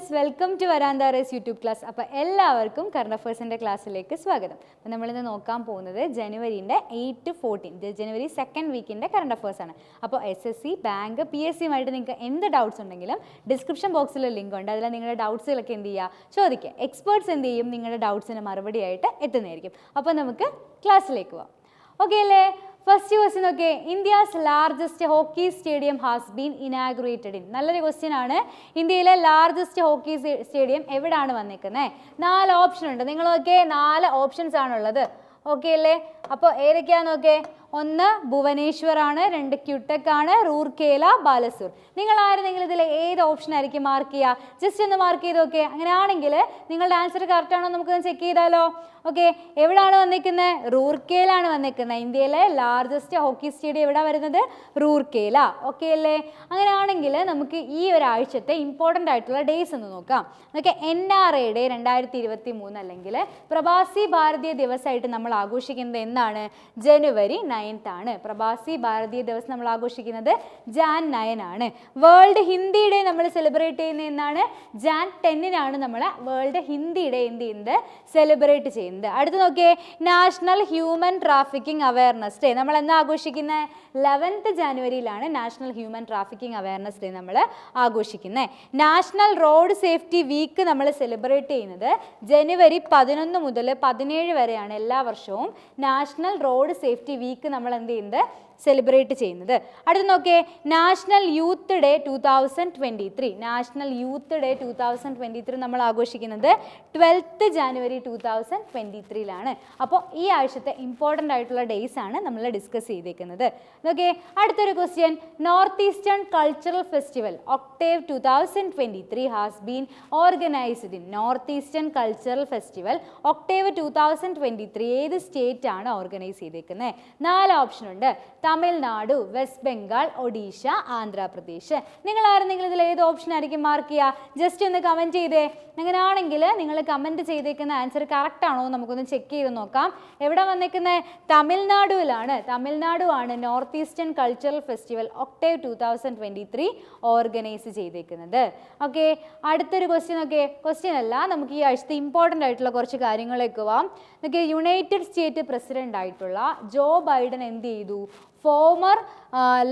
students, welcome to Varanda's YouTube class. അപ്പോൾ എല്ലാവർക്കും current അഫയേഴ്സിൻ്റെ ക്ലാസ്സിലേക്ക് സ്വാഗതം. അപ്പോൾ നമ്മളിന്ന് നോക്കാൻ പോകുന്നത് ജനുവരിൻ്റെ 8 to 14 ജനുവരി സെക്കൻഡ് വീക്കിൻ്റെ കറണ്ട് അഫയേഴ്സ് ആണ്. അപ്പോൾ SSC, ബാങ്ക്, PSCയുമായിട്ട് നിങ്ങൾക്ക് എന്ത് ഡൗട്ട്സ് ഉണ്ടെങ്കിലും ഡിസ്ക്രിപ്ഷൻ ബോക്സിൽ ലിങ്ക് ഉണ്ട്. അതിൽ നിങ്ങളുടെ ഡൗട്ട്സുകളൊക്കെ എന്ത് ചെയ്യുക, ചോദിക്കുക. എക്സ്പേർട്സ് എന്ത് ചെയ്യും, നിങ്ങളുടെ ഡൗട്ട്സിന് മറുപടിയായിട്ട് എത്തുന്നതായിരിക്കും. അപ്പോൾ നമുക്ക് ക്ലാസ്സിലേക്ക് പോവാം. ഓക്കെ അല്ലേ? ഫസ്റ്റ് ക്വസ്റ്റ്യൻ നോക്കെ, India's largest hockey stadium has been inaugurated in. നല്ലൊരു ക്വസ്റ്റ്യൻ ആണ്. ഇന്ത്യയിലെ ലാർജസ്റ്റ് ഹോക്കി സ്റ്റേഡിയം എവിടെയാണ് വന്നിരിക്കുന്നത്? 4 ഓപ്ഷൻ ഉണ്ട്. നിങ്ങളൊക്കെ 4 ഓപ്ഷൻസ് ആണുള്ളത്. ഓക്കെ അല്ലേ? അപ്പോൾ ഏതൊക്കെയാണെന്ന് നോക്കേ. 1 ഭുവനേശ്വർ ആണ്, 2 ക്യൂടെക് ആണ്, റൂർക്കേല, ബാലസൂർ. നിങ്ങൾ ആയിരുന്നെങ്കിൽ ഇതിൽ ഏത് ഓപ്ഷൻ ആയിരിക്കും മാർക്ക് ചെയ്യുക? ജസ്റ്റ് ഒന്ന് മാർക്ക് ചെയ്ത് നോക്കേ. അങ്ങനെയാണെങ്കിൽ നിങ്ങളുടെ ആൻസർ കറക്റ്റ് ആണോ നമുക്കൊന്ന് ചെക്ക് ചെയ്താലോ? ഓക്കെ, എവിടെയാണ് വന്നിരിക്കുന്നത്? റൂർക്കേലാണ് വന്നിരിക്കുന്നത്. ഇന്ത്യയിലെ ലാർജസ്റ്റ് ഹോക്കി സ്റ്റേഡിയം എവിടെ വരുന്നത്? റൂർക്കേല. ഓക്കെ അല്ലേ? അങ്ങനെയാണെങ്കിൽ നമുക്ക് ഈ ഒരാഴ്ചത്തെ ഇമ്പോർട്ടൻ്റ് ആയിട്ടുള്ള ഡേയ്സ് ഒന്ന് നോക്കാം. ഓക്കെ, NRA ഡേ 2023 അല്ലെങ്കിൽ പ്രവാസി ഭാരതീയ ദിവസമായിട്ട് നമ്മൾ ആഘോഷിക്കുന്നത് എന്നാണ്? ജനുവരി 9th ആണ്. പ്രവാസി ഭാരതീയ ദിവസം നമ്മൾ ആഘോഷിക്കുന്നത് Jan 9 ആണ്. വേൾഡ് ഹിന്ദി ഡേ നമ്മൾ സെലിബ്രേറ്റ് ചെയ്യുന്നത് എന്നാണ്? Jan 10 നമ്മൾ വേൾഡ് ഹിന്ദി ഡേ എന്ത് ചെയ്യുന്നത്, സെലിബ്രേറ്റ് ചെയ്യുന്നത്. അടുത്ത് നോക്കിയേ, national human trafficking awareness day നമ്മൾ എന്നാ ആഘോഷിക്കുന്നത്? 11th ജനുവരിയിലാണ് national human trafficking awareness day നമ്മൾ ആഘോഷിക്കുന്നത്. നാഷണൽ റോഡ് സേഫ്റ്റി വീക്ക് നമ്മൾ സെലിബ്രേറ്റ് ചെയ്യുന്നത് ജനുവരി 11 മുതൽ 17 വരെയാണ്. എല്ലാ വർഷവും നാഷണൽ റോഡ് സേഫ്റ്റി വീക്ക് നമ്മൾ എന്ത് ചെയ്യുന്നത്, സെലിബ്രേറ്റ് ചെയ്യുന്നത്. അടുത്ത് നോക്കിയേ, national youth day 2023. National youth day 2023 നമ്മൾ ആഘോഷിക്കുന്നത് 12th ജനുവരി 2023. അപ്പോൾ ഈ ആഴ്ചത്തെ ഇമ്പോർട്ടൻ്റ് ആയിട്ടുള്ള ഡേയ്സ് ആണ് നമ്മൾ ഡിസ്കസ് ചെയ്തേക്കുന്നത്. നോക്കിയേ, അടുത്തൊരു question. North eastern cultural festival Octave 2023 has been organised in. North eastern cultural festival Octave 2023 ഏത് സ്റ്റേറ്റ് ആണ് ഓർഗനൈസ് ചെയ്തേക്കുന്നത്? 4 ഓപ്ഷൻ ഉണ്ട്. തമിഴ്നാടു, വെസ്റ്റ് ബംഗാൾ, ഒഡീഷ, ആന്ധ്രാപ്രദേശ്. നിങ്ങളായിരുന്നെങ്കിൽ ഇതിൽ ഏത് ഓപ്ഷൻ ആയിരിക്കും മാർക്ക് ചെയ്യുക? ജസ്റ്റ് ഒന്ന് കമൻറ്റ് ചെയ്തേ. അങ്ങനെയാണെങ്കിൽ നിങ്ങൾ കമൻറ്റ് ചെയ്തേക്കുന്ന ആൻസർ കറക്റ്റ് ആണോ നമുക്കൊന്ന് ചെക്ക് ചെയ്ത് നോക്കാം. എവിടെ വന്നിരിക്കുന്നത്? തമിഴ്നാടുവിലാണ്. തമിഴ്നാടു ആണ് north eastern cultural festival Octave 2023 organise ചെയ്തേക്കുന്നത്. ഓക്കെ, അടുത്തൊരു ക്വസ്റ്റ്യൻ നോക്കിയേ. ക്വസ്റ്റ്യൻ അല്ല, നമുക്ക് ഈ ആഴ്ചത്തെ ഇമ്പോർട്ടൻ്റ് ആയിട്ടുള്ള കുറച്ച് കാര്യങ്ങളിലേക്ക് പോവാം. നോക്കിയേ, യുണൈറ്റഡ് സ്റ്റേറ്റ് പ്രസിഡന്റ് ആയിട്ടുള്ള ജോ ബൈഡൻ എന്ത് ചെയ്തു? ഫോമർ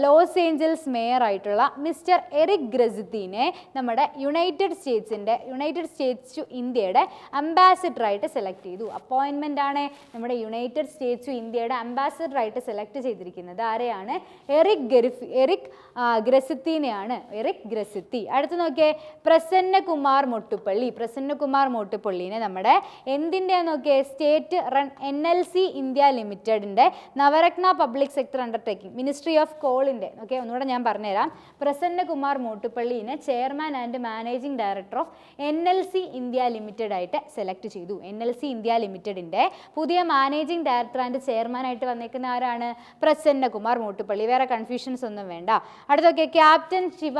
ലോസ് ഏഞ്ചൽസ് മേയർ ആയിട്ടുള്ള മിസ്റ്റർ എറിക് ഗ്രസിത്തിനെ നമ്മുടെ യുണൈറ്റഡ് സ്റ്റേറ്റ്സ് ടു ഇന്ത്യയുടെ അംബാസിഡറായിട്ട് സെലക്ട് ചെയ്തു. അപ്പോയിൻമെൻ്റ് ആണ്. നമ്മുടെ യുണൈറ്റഡ് സ്റ്റേറ്റ്സ് ടു ഇന്ത്യയുടെ അംബാസിഡറായിട്ട് സെലക്ട് ചെയ്തിരിക്കുന്നത് ആരെയാണ്? എറിക് ഗ്രസിത്തിനെയാണ്. എറിക് ഗ്രസിത്തി. അടുത്ത് നോക്കിയേ, പ്രസന്നകുമാർ മൊട്ടുപ്പള്ളിനെ നമ്മുടെ എന്തിൻ്റെയാണ് നോക്കിയേ? സ്റ്റേറ്റ് റൺ NLC ഇന്ത്യ ലിമിറ്റഡിൻ്റെ Navratna public sector undertaking ministry of കോളിൻ്റെ. ഓക്കെ, ഒന്നുകൂടെ ഞാൻ പറഞ്ഞുതരാം. പ്രസന്നകുമാർ മൊട്ടുപ്പള്ളിനെ chairman and managing director of NLC India limited ആയിട്ട് സെലക്ട് ചെയ്തു. NLC ഇന്ത്യ ലിമിറ്റഡിൻ്റെ പുതിയ മാനേജിംഗ് ഡയറക്ടർ ആൻഡ് ചെയർമാൻ ആയിട്ട് വന്നേക്കുന്ന ആരാണ്? പ്രസന്നകുമാർ മൊട്ടുപ്പള്ളി. വേറെ കൺഫ്യൂഷൻസ് ഒന്നും വേണ്ട. അടുത്തൊക്കെ, captain Shiva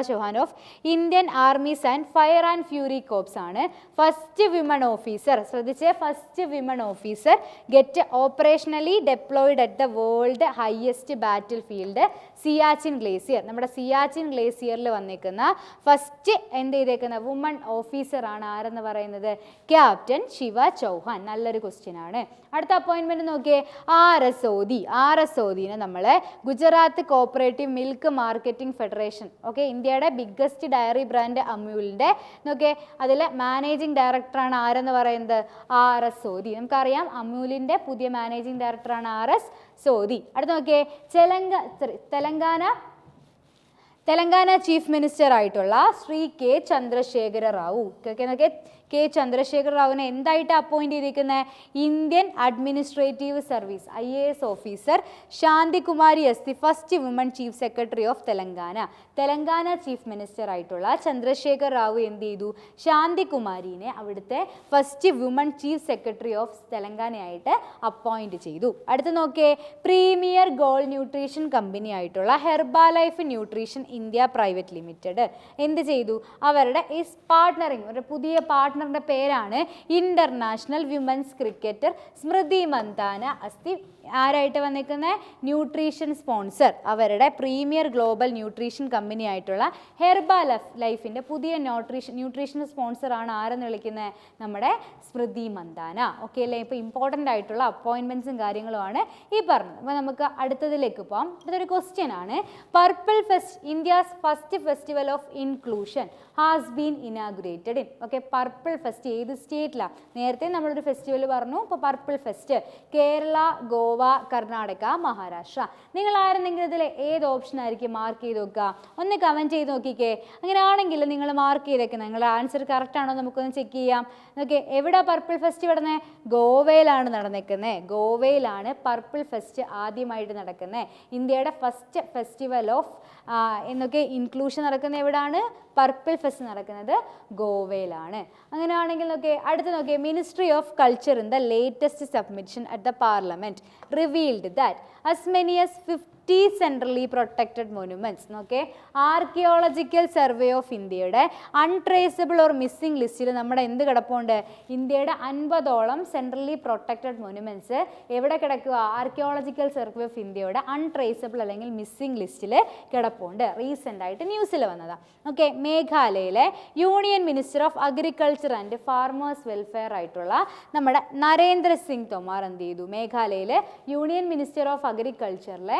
Chauhan of Indian armies and fire and fury corps ആണ് ഫസ്റ്റ് വിമൺ ഓഫീസർ. ശ്രദ്ധിച്ചേ, first women officer get operationally deployed at the world highest battle field Siachen glacier. നമ്മുടെ സിയാച്ചിൻ ഗ്ലേസിയറിൽ വന്നിരിക്കുന്ന ഫസ്റ്റ് എന്ത് ചെയ്തേക്കുന്ന വുമൺ ഓഫീസർ ആണ് ആരെന്ന് പറയുന്നത്? ക്യാപ്റ്റൻ ശിവ ചൗഹാൻ. നല്ലൊരു ക്വസ്റ്റ്യൻ ആണ്. അടുത്ത അപ്പോയിൻമെൻറ്റ് നോക്കിയേ, ആർഎസ്ഒദിനെ നമ്മൾ Gujarat cooperative milk marketing federation. Okay, ഇന്ത്യയുടെ ബിഗ്ഗസ്റ്റ് ഡയറി ബ്രാൻഡ് അമൂലിൻ്റെ നോക്കിയേ അതിലെ മാനേജിംഗ് ഡയറക്ടറാണ് ആരെന്ന് പറയുന്നത്? RS സോദി. നമുക്കറിയാം അമൂലിൻ്റെ പുതിയ മാനേജിംഗ് ഡയറക്ടറാണ് RS സോദി. അടുത്ത് നോക്കിയേ, തെലങ്കാന ചീഫ് മിനിസ്റ്റർ ആയിട്ടുള്ള ശ്രീ K ചന്ദ്രശേഖര റാവു. K ചന്ദ്രശേഖർ റാവുവിനെ എന്തായിട്ട് അപ്പോയിൻറ്റ് ചെയ്തിരിക്കുന്നത്? Indian administrative service IAS officer Santhikumari as the first woman chief secretary of Telangana chief minister ആയിട്ടുള്ള ചന്ദ്രശേഖർ റാവു എന്ത് ചെയ്തു? ശാന്തികുമാരിനെ അവിടുത്തെ first woman chief secretary of തെലങ്കാനയായിട്ട് അപ്പോയിൻറ്റ് ചെയ്തു. അടുത്ത് നോക്കിയേ, പ്രീമിയർ ഗോൾ ന്യൂട്രീഷൻ കമ്പനി ആയിട്ടുള്ള Herbalife nutrition India private limited എന്ത് ചെയ്തു? അവരുടെ പാർട്ട്ണറിങ്, ഒരു പുതിയ പാർട്ട്ണർ പാർട്ണറിൻ്റെ പേരാണ് international women's cricketer Smriti Mandhana അസ്തി ആരായിട്ട് വന്നിരിക്കുന്നത് ന്യൂട്രീഷൻ സ്പോൺസർ അവരുടെ പ്രീമിയർ ഗ്ലോബൽ ന്യൂട്രീഷൻ കമ്പനി ആയിട്ടുള്ള ഹെർബ ലൈഫിൻ്റെ പുതിയ ന്യൂട്രീഷൻ സ്പോൺസറാണ് ആരെന്ന് വിളിക്കുന്നത് നമ്മുടെ സ്മൃതി മന്ദാന. ഓക്കെ അല്ലേ? ഇപ്പോൾ ഇമ്പോർട്ടൻ്റ് ആയിട്ടുള്ള അപ്പോയിൻമെൻറ്റ്സും കാര്യങ്ങളുമാണ് ഈ പറഞ്ഞത്. അപ്പോൾ നമുക്ക് അടുത്തതിലേക്ക് പോകാം. ഇതൊരു ക്വസ്റ്റ്യൻ ആണ്. Purple fest India's first festival of inclusion has been inaugurated in. Okay, purple fest ഏത് സ്റ്റേറ്റിലാണ്? നേരത്തെ നമ്മളൊരു ഫെസ്റ്റിവൽ പറഞ്ഞു. ഇപ്പോൾ പർപ്പിൾ ഫെസ്റ്റ് കേരള, ഗോവ, കർണാടക, മഹാരാഷ്ട്ര. നിങ്ങൾ ആരെങ്കിലും ഇതിൽ ഏത് ഓപ്ഷൻ ആയിരിക്കും മാർക്ക് ചെയ്ത് നോക്കുക? ഒന്ന് കമൻറ്റ് ചെയ്ത് നോക്കിക്കേ. അങ്ങനെയാണെങ്കിൽ നിങ്ങൾ മാർക്ക് ചെയ്തേക്കുന്നത് നിങ്ങളുടെ ആൻസർ കറക്റ്റ് ആണോ നമുക്കൊന്ന് ചെക്ക് ചെയ്യാം. ഓക്കെ, എവിടെ പർപ്പിൾ ഫെസ്റ്റ് നടന്നത്? ഗോവയിലാണ് നടന്നിരിക്കുന്നത്. ഗോവയിലാണ് പർപ്പിൾ ഫെസ്റ്റ് ആദ്യമായിട്ട് നടക്കുന്നത്. ഇന്ത്യയുടെ ഫസ്റ്റ് ഫെസ്റ്റിവൽ ഓഫ് എന്നൊക്കെ ഇൻക്ലൂഷൻ നടക്കുന്നത് എവിടെയാണ്? പർപ്പിൾ ഫെസ്റ്റ് നടക്കുന്നത് ഗോവയിലാണ്. അങ്ങനെയാണെങ്കിൽ നോക്കിയേ, അടുത്ത് നോക്കിയേ, ministry of culture in the latest submission at the parliament revealed that as many as 50 centrally protected monuments. നോക്കേ, ആർക്കിയോളജിക്കൽ സർവേ ഓഫ് ഇന്ത്യയുടെ അൺട്രേസബിൾ ഓർ മിസ്സിംഗ് ലിസ്റ്റിൽ നമ്മുടെ എന്ത് കിടപ്പുണ്ട്? ഇന്ത്യയുടെ 50ഓളം സെൻട്രലി പ്രൊട്ടക്റ്റഡ് മൊനുമെൻറ്റ്സ് എവിടെ കിടക്കുക? ആർക്കിയോളജിക്കൽ സർവേ ഓഫ് ഇന്ത്യയുടെ അൺട്രേസബിൾ അല്ലെങ്കിൽ മിസ്സിംഗ് ലിസ്റ്റിൽ കിടപ്പുണ്ട്. റീസെൻ്റ് ആയിട്ട് ന്യൂസിൽ വന്നതാണ്. ഓക്കെ, മേഘാലയയിലെ union minister of agriculture and farmers welfare ആയിട്ടുള്ള നമ്മുടെ നരേന്ദ്ര സിംഗ് തോമാർ എന്ത് ചെയ്തു? മേഘാലയയിലെ യൂണിയൻ മിനിസ്റ്റർ ഓഫ് അഗ്രികൾച്ചറിലെ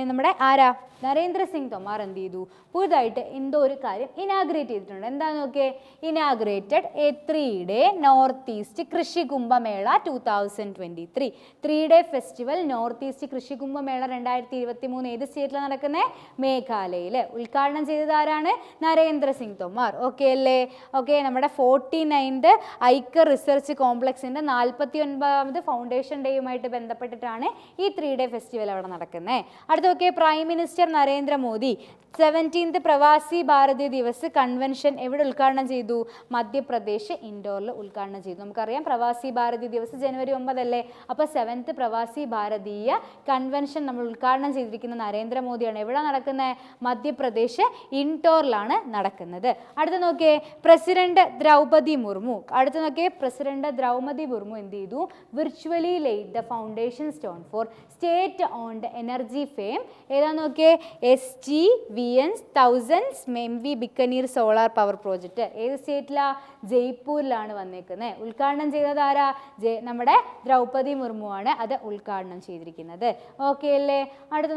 നമ്മുടെ ആരാ? നരേന്ദ്ര സിംഗ് തോമാർ എന്ത് ചെയ്തു? പുതുതായിട്ട് എന്തോ ഒരു കാര്യം ഇനാഗ്രേറ്റ് ചെയ്തിട്ടുണ്ട്. എന്താണെന്ന് നോക്കിയേ, inaugurated A 3-day north east Krishi Kumbh Mela 2023. 3-day festival north east Krishi Kumbh Mela 2023 ഏത് സ്റ്റേറ്റിലാണ് നടക്കുന്നത്? മേഘാലയയിൽ. ഉദ്ഘാടനം ചെയ്തത് ആരാണ്? നരേന്ദ്ര സിംഗ് തോമാർ. ഓക്കെ അല്ലേ? ഓക്കെ, നമ്മുടെ 49th ഐക്യ റിസർച്ച് കോംപ്ലക്സിൻ്റെ 49th ഫൗണ്ടേഷൻ ഡേയുമായിട്ട് ബന്ധപ്പെട്ടിട്ടാണ് ഈ 3-day ഫെസ്റ്റിവൽ അവിടെ നടക്കുന്നത്. അടുത്ത നോക്കിയേ, prime minister Narendra Modi 17th Pravasi Bharatiya Divas convention എവിടെ ഉദ്ഘാടനം ചെയ്തു? മധ്യപ്രദേശ് ഇൻഡോറിൽ ഉദ്ഘാടനം ചെയ്തു. നമുക്കറിയാം പ്രവാസി ഭാരതീയ ദിവസ് January 9 അല്ലേ? അപ്പോൾ 7th പ്രവാസി ഭാരതീയ കൺവെൻഷൻ നമ്മൾ ഉദ്ഘാടനം ചെയ്തിരിക്കുന്ന നരേന്ദ്രമോദിയാണ്. എവിടെ നടക്കുന്നത്? മധ്യപ്രദേശ് ഇൻഡോറിലാണ് നടക്കുന്നത്. അടുത്ത നോക്കിയേ, പ്രസിഡന്റ് ദ്രൗപദി മുർമു. അടുത്ത നോക്കിയേ, പ്രസിഡന്റ് ദ്രൗപദി മുർമു എന്ത് ചെയ്തു? Virtually laid the foundation stone for state owned energy firm. ഏതാ നോക്കിയേ? SGVN 1000 MV Bikaner solar power project. ഏത് സ്റ്റേറ്റിലാണ്? ജയ്പൂരിലാണ് വന്നേക്കുന്നത്. ഉദ്ഘാടനം ചെയ്തത് ആരാ? നമ്മുടെ ദ്രൗപദി മുർമു ആണ് അത് ഉദ്ഘാടനം ചെയ്തിരിക്കുന്നത്. ഓക്കെ അല്ലേ? അടുത്ത്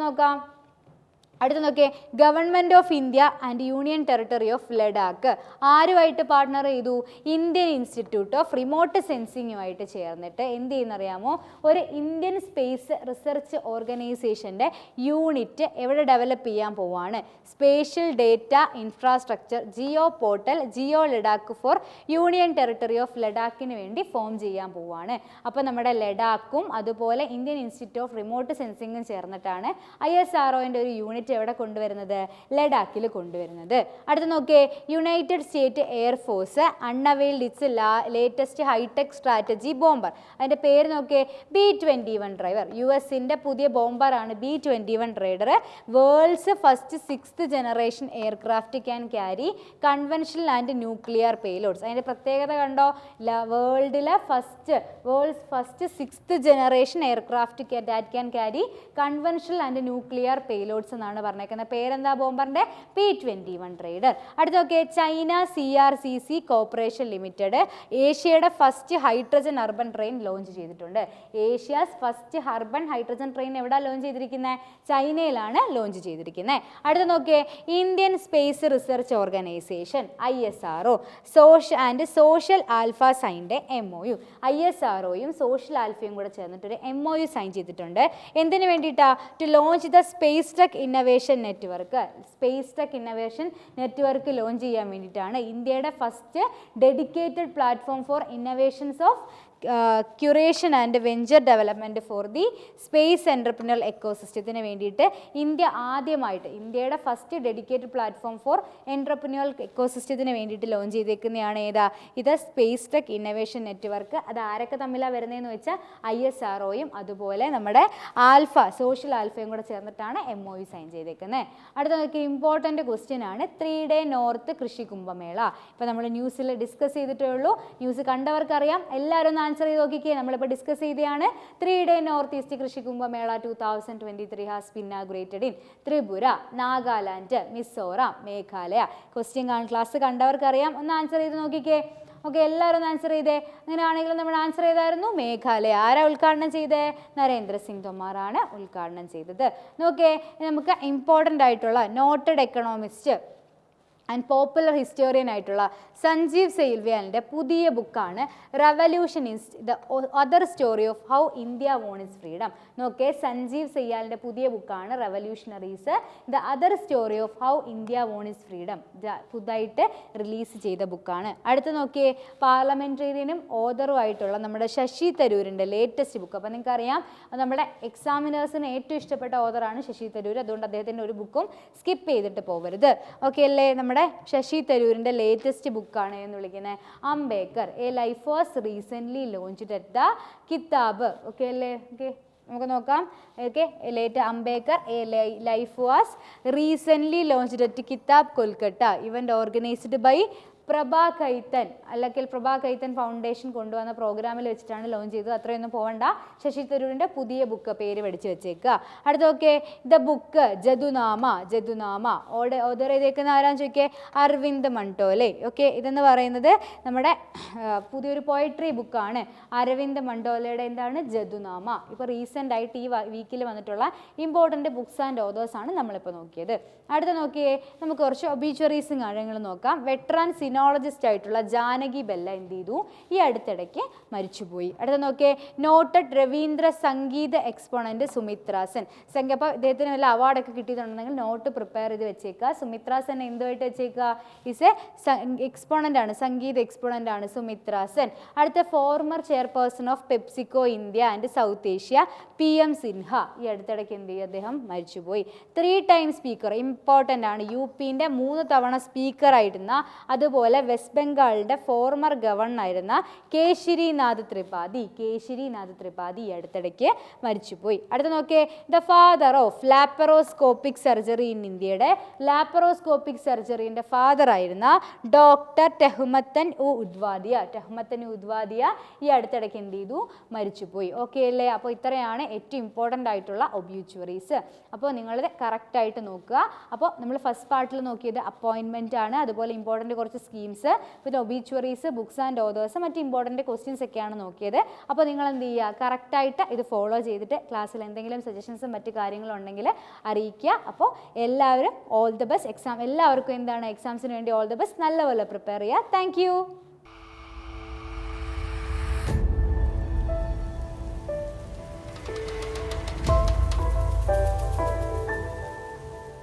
നോക്കിയേ, government of India and union territory of Ladakh ആരുമായിട്ട് പാർട്ട്ണർ ചെയ്തു? ഇന്ത്യൻ ഇൻസ്റ്റിറ്റ്യൂട്ട് ഓഫ് റിമോട്ട് സെൻസിങ്ങുമായിട്ട് ചേർന്നിട്ട് എന്ത് ചെയ്യുന്നറിയാമോ? ഒരു ഇന്ത്യൻ സ്പേസ് റിസർച്ച് ഓർഗനൈസേഷൻ്റെ യൂണിറ്റ് എവിടെ ഡെവലപ്പ് ചെയ്യാൻ പോവുകയാണ്? Spatial data infrastructure geo portal geo Ladakh for union territory of ലഡാക്കിന് വേണ്ടി ഫോം ചെയ്യാൻ പോവുകയാണ്. അപ്പോൾ നമ്മുടെ ലഡാക്കും അതുപോലെ ഇന്ത്യൻ ഇൻസ്റ്റിറ്റ്യൂട്ട് ഓഫ് റിമോട്ട് സെൻസിങ്ങും ചേർന്നിട്ടാണ് ISROൻ്റെ ഒരു യൂണിറ്റ് എവിടെ കൊണ്ടുവരുന്നത്? ലഡാക്കിൽ കൊണ്ടുവരുന്നത്. അടുത്ത് നോക്കിയേ, united state air force unveiled its latest hi tech strategy bomber. അതിൻ്റെ പേര് നോക്കിയേ, B-21 റൈഡർ. US-ൻ്റെ പുതിയ ബോംബറാണ് B-21 Raider. World's first 6th generation aircraft can carry conventional and nuclear payloads. അതിൻ്റെ പ്രത്യേകത കണ്ടോ? World's first 6th generation aircraft that can carry conventional and nuclear payloads എന്നാണ് പറഞ്ഞേക്കുന്നത്. പേരെന്താ ബോംബറിൻ്റെ? B-21 Raider. അടുത്ത നോക്കിയേ, ചൈന CRCC കോർപ്പറേഷൻ ലിമിറ്റഡ് ഏഷ്യയുടെ first hydrogen urban train launch ചെയ്തിട്ടുണ്ട്. Asia's first urban hydrogen train എവിടെ ലോഞ്ച് ചെയ്തിരിക്കുന്നത്? ചൈനയിലാണ് ലോഞ്ച് ചെയ്തിരിക്കുന്നത്. അടുത്ത നോക്കിയേ, Indian space research organisation ISRO social alpha സൈൻ്റെ MOU. ISROയും സോഷ്യൽ ആൽഫയും കൂടെ ചേർന്നിട്ടൊരു MOU സൈൻ ചെയ്തിട്ടുണ്ട്. എന്തിനു വേണ്ടിയിട്ടാ? To launch the space tech innovation network. Space tech innovation network launch ചെയ്യാൻ വേണ്ടിയിട്ടാണ്. ഇന്ത്യയുടെ first dedicated platform for innovations of curation and venture development for the space entrepreneurial എക്കോസിസ്റ്റത്തിന് വേണ്ടിയിട്ട് ഇന്ത്യ ആദ്യമായിട്ട് ഇന്ത്യയുടെ first dedicated platform for entrepreneurial എക്കോസിസ്റ്റത്തിന് വേണ്ടിയിട്ട് launch ചെയ്തേക്കുന്നതാണ് ഏതാ? ഇത് സ്പേസ് ടെക് ഇന്നൊവേഷൻ നെറ്റ്വർക്ക്. അത് ആരൊക്കെ തമ്മിലാണ് വരുന്നതെന്ന് വെച്ചാൽ ISROയും അതുപോലെ നമ്മുടെ ആൽഫ സോഷ്യൽ ആൽഫയും കൂടെ ചേർന്നിട്ടാണ് MOU സൈൻ ചെയ്തേക്കുന്നത്. അടുത്ത നോക്കി ഇമ്പോർട്ടൻ്റ് ക്വസ്റ്റ്യൻ ആണ് 3-day നോർത്ത് കൃഷി കുംഭമേള. ഇപ്പോൾ നമ്മൾ ന്യൂസിൽ ഡിസ്കസ് ചെയ്തിട്ടേ ഉള്ളൂ. ന്യൂസ് കണ്ടവർക്കറിയാം. എല്ലാവരും ഒന്ന് ആൻസർ ചെയ്ത് നോക്കിക്കേ. നമ്മളിപ്പോൾ ഡിസ്കസ് ചെയ്തതാണ്. 3-day north east Krishi Kumbh Mela 2023 has been inaugurated in Tripura, Nagaland, Mizoram, Meghalaya. Question class കണ്ടവർക്കറിയാം. ഒന്ന് ആൻസർ ചെയ്ത് നോക്കിക്കേ. ഓക്കെ, എല്ലാവരും ഒന്ന് ആൻസർ ചെയ്തേ. അങ്ങനെയാണെങ്കിലും നമ്മൾ ആൻസർ ചെയ്തായിരുന്നു മേഘാലയ. ആരാ ഉദ്ഘാടനം ചെയ്തേ? നരേന്ദ്രസിംഗ് തോമാറാണ് ഉദ്ഘാടനം ചെയ്തത്. നോക്കേ, നമുക്ക് ഇമ്പോർട്ടൻ്റ് ആയിട്ടുള്ള noted economist and popular historian ആയിട്ടുള്ള സഞ്ജീവ് സെയിൽവ്യാലിൻ്റെ പുതിയ ബുക്കാണ് revolution is the other story of how India won its freedom. നോക്കേ, സഞ്ജീവ് സെയ്യാലിൻ്റെ പുതിയ ബുക്കാണ് revolutionaries the other story of how India won its freedom. പുതുതായിട്ട് റിലീസ് ചെയ്ത ബുക്കാണ്. അടുത്ത് നോക്കിയേ, പാർലമെൻറ്റേറിയനും ഓതറും ആയിട്ടുള്ള നമ്മുടെ ശശി തരൂരിൻ്റെ ലേറ്റസ്റ്റ് ബുക്ക്. അപ്പോൾ നിങ്ങൾക്കറിയാം നമ്മുടെ എക്സാമിനേഴ്സിന് ഏറ്റവും ഇഷ്ടപ്പെട്ട ഓതറാണ് ശശി തരൂർ. അതുകൊണ്ട് അദ്ദേഹത്തിൻ്റെ ഒരു ബുക്കും സ്കിപ്പ് ചെയ്തിട്ട് പോകരുത്. ഓക്കെ അല്ലേ? നമ്മുടെ ശശി തരൂരിൻ്റെ ലേറ്റസ്റ്റ് ബുക്കാണ് എന്ന് വിളിക്കുന്നത് Ambedkar A life was recently launched at the കിതാബ്. ഓക്കെ അല്ലേ? ഓക്കെ, നമുക്ക് നോക്കാം. Okay, Ambedkar A life was recently launched at കിതാബ് കൊൽക്കട്ട. ഇവൻ്റ് ഓർഗനൈസ്ഡ് ബൈ പ്രഭാ കൈത്തൻ അല്ലെങ്കിൽ പ്രഭാ കൈത്തൻ ഫൗണ്ടേഷൻ കൊണ്ടുവന്ന പ്രോഗ്രാമിൽ വെച്ചിട്ടാണ് ലോഞ്ച് ചെയ്തത്. അത്രയൊന്നും പോകണ്ട. ശശി തരൂരിൻ്റെ പുതിയ ബുക്ക് പേര് പഠിച്ച് വെച്ചേക്കുക. അടുത്തൊക്കെ ദ ബുക്ക് ജദുനാമ ഓർഡർ ചെയ്തേക്കുന്ന ആരാന്ന് ചോദിക്കേ? അരവിന്ദ് മണ്ടോലെ. ഓക്കെ, ഇതെന്ന് പറയുന്നത് നമ്മുടെ പുതിയൊരു പോയട്രി ബുക്കാണ്. അരവിന്ദ് മണ്ടോലയുടെ എന്താണ്? ജദുനാമ. ഇപ്പോൾ റീസെൻ്റ് ആയിട്ട് ഈ വീക്കിൽ വന്നിട്ടുള്ള ഇമ്പോർട്ടൻ്റ് ബുക്സ് ആൻഡ് ഓതേഴ്സ് ആണ് നമ്മളിപ്പോൾ നോക്കിയത്. അടുത്ത നോക്കിയേ, നമുക്ക് കുറച്ച് ഒബീച്വറീസും കാര്യങ്ങളും നോക്കാം. വെറ്ററൻ സിനോളജിസ്റ്റ് ആയിട്ടുള്ള ജാനകി ബെല്ല എന്ത് ചെയ്തു? ഈ അടുത്തിടയ്ക്ക് മരിച്ചുപോയി. അടുത്ത നോക്കിയേ, നോട്ടഡ് രവീന്ദ്ര സംഗീത എക്സ്പോണൻ്റ് സുമിത്ര സെൻ. അപ്പോൾ ഇദ്ദേഹത്തിന് വല്ല അവാർഡൊക്കെ കിട്ടിയിട്ടുണ്ടെങ്കിൽ നോട്ട് പ്രിപ്പയർ ചെയ്ത് വെച്ചേക്കുക. സുമിത്ര സെൻ എന്തുമായിട്ട് വെച്ചേക്കുക? ഈസ് എ എക്സ്പോണൻ്റ് ആണ്, സംഗീത എക്സ്പോണൻ്റ് ആണ് സുമിത്ര സെൻ. അടുത്ത former chairperson of PepsiCo India and south Asia PM Sinha. ഈ അടുത്തിടയ്ക്ക് എന്ത് ചെയ്യും? അദ്ദേഹം മരിച്ചുപോയി. 3 ടൈം സ്പീക്കർ, ഇമ്പോർട്ടൻ്റ് ആണ്. UPൻ്റെ 3 തവണ സ്പീക്കറായിരുന്ന അതുപോലെ വെസ്റ്റ് ബംഗാളിൻ്റെ ഫോർമർ ഗവർണറായിരുന്ന കേശരിനാഥ് ത്രിപാഠി ഈ അടുത്തിടയ്ക്ക് മരിച്ചുപോയി. അടുത്ത നോക്കിയേ, the father of laparoscopic surgery in ഇന്ത്യയുടെ ലാപ്പറോസ്കോപ്പിക് സർജറിൻ്റെ ഫാദറായിരുന്ന ഡോക്ടർ ടെഹ്മത്തൻ ഉദ്വാദിയ ഈ അടുത്തിടയ്ക്ക് എന്ത് ചെയ്തു? മരിച്ചുപോയി. ഓക്കെ അല്ലേ? അപ്പോൾ ഇത്രയാണ് ഏറ്റവും ഇമ്പോർട്ടൻ്റ് ആയിട്ടുള്ള ഒബ്യൂച്വറീസ്. അപ്പോൾ നിങ്ങൾ കറക്റ്റായിട്ട് നോക്കുക. അപ്പോൾ നമ്മൾ ഫസ്റ്റ് പാർട്ടിൽ നോക്കിയത് അപ്പോയിൻമെൻ്റ് ആണ്, അതുപോലെ ഇമ്പോർട്ടൻ്റ് കുറച്ച് സ്കീംസ്, പിന്നെ ഒബീച്വറീസ്, ബുക്സ് ആൻഡ് ഓതേഴ്സ്, മറ്റ് ഇമ്പോർട്ടൻ്റ് ക്വസ്റ്റ്യൻസ് ഒക്കെയാണ് നോക്കിയത്. അപ്പോൾ നിങ്ങൾ എന്ത് ചെയ്യുക? കറക്റ്റായിട്ട് ഇത് ഫോളോ ചെയ്തിട്ട് ക്ലാസ്സിൽ എന്തെങ്കിലും സജഷൻസും മറ്റു കാര്യങ്ങളും ഉണ്ടെങ്കിൽ അറിയിക്കുക. അപ്പോൾ എല്ലാവരും ഓൾ ദി ബെസ്റ്റ്. എല്ലാവർക്കും എന്താണ് എക്സാംസിന് വേണ്ടി ഓൾ ദി ബെസ്റ്റ്. നല്ലപോലെ പ്രിപ്പയർ ചെയ്യുക. താങ്ക്